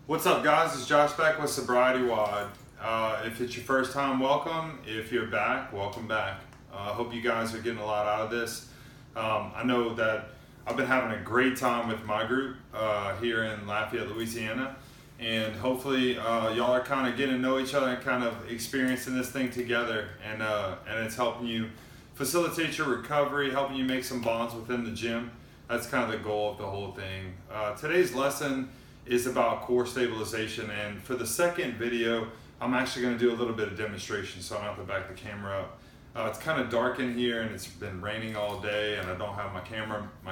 What's up, guys? It's Josh back with SobrietyWoD. If it's your first time, welcome. If you're back, welcome back. I hope you guys are getting a lot out of this. I know that I've been having a great time with my group here in Lafayette, Louisiana, and hopefully y'all are kind of getting to know each other and kind of experiencing this thing together, and it's helping you facilitate your recovery, helping you make some bonds within the gym. That's kind of the goal of the whole thing. Today's lesson is about core stabilization, and for the second video I'm actually going to do a little bit of demonstration, so I don't have to back the camera up. It's kind of dark in here and it's been raining all day, and I don't have my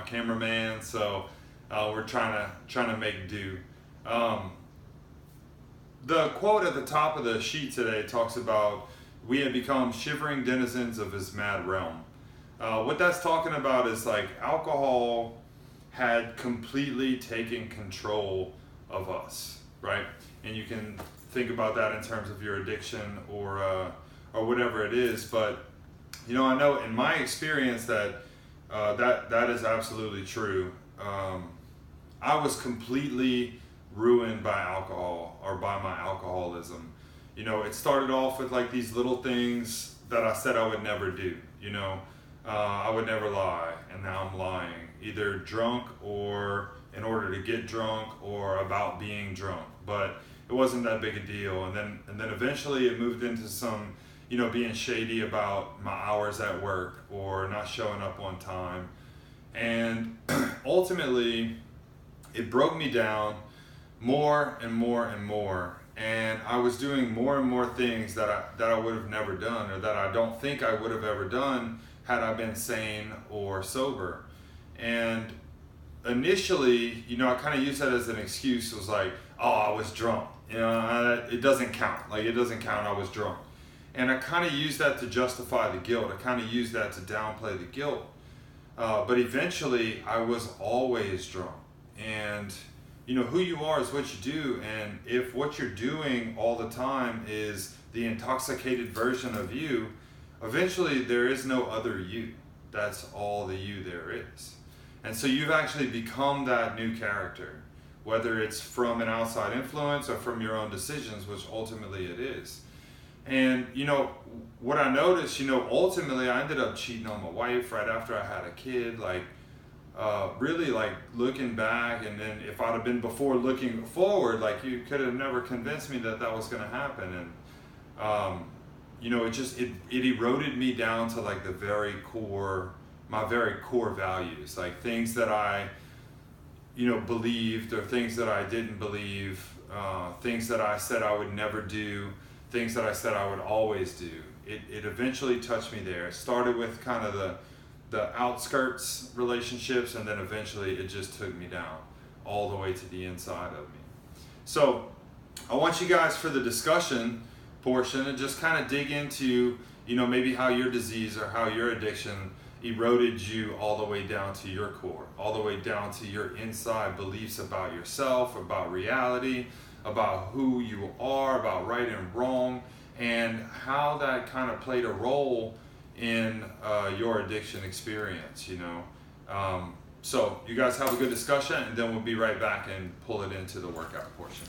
cameraman, so we're trying to make do. The quote at the top of the sheet today talks about we have become shivering denizens of his mad realm. What that's talking about is like alcohol had completely taken control of us, right? And you can think about that in terms of your addiction or whatever it is. But you know, I know in my experience that that is absolutely true. I was completely ruined by alcohol, or by my alcoholism. You know, it started off with like these little things that I said I would never do. You know, I would never lie, and now I'm lying, either drunk or in order to get drunk or about being drunk. But it wasn't that big a deal, and then eventually it moved into some, you know, being shady about my hours at work or not showing up on time, and ultimately it broke me down more and more and more, and I was doing more and more things that I would have never done, or that I don't think I would have ever done had I been sane or sober. And initially, you know, I kind of used that as an excuse. It was like, oh, I was drunk. You know, it doesn't count. Like, it doesn't count, I was drunk. And I kind of used that to justify the guilt. I kind of used that to downplay the guilt. But eventually, I was always drunk. And, you know, who you are is what you do. And if what you're doing all the time is the intoxicated version of you, eventually there is no other you. That's all the you there is. And so you've actually become that new character, whether it's from an outside influence or from your own decisions, which ultimately it is. And you know, what I noticed, you know, ultimately I ended up cheating on my wife right after I had a kid, like really like looking back, and then if I'd have been before looking forward, like you could have never convinced me that that was going to happen. And you know, it eroded me down to like the very core, my very core values, like things that I, you know, believed, or things that I didn't believe, things that I said I would never do, things that I said I would always do. It eventually touched me there. It started with kind of the outskirts relationships, and then eventually it just took me down all the way to the inside of me. So I want you guys, for the discussion portion, and just kind of dig into, you know, maybe how your disease or how your addiction eroded you all the way down to your core, all the way down to your inside beliefs about yourself, about reality, about who you are, about right and wrong, and how that kind of played a role in your addiction experience, you know. So you guys have a good discussion, and then we'll be right back and pull it into the workout portion.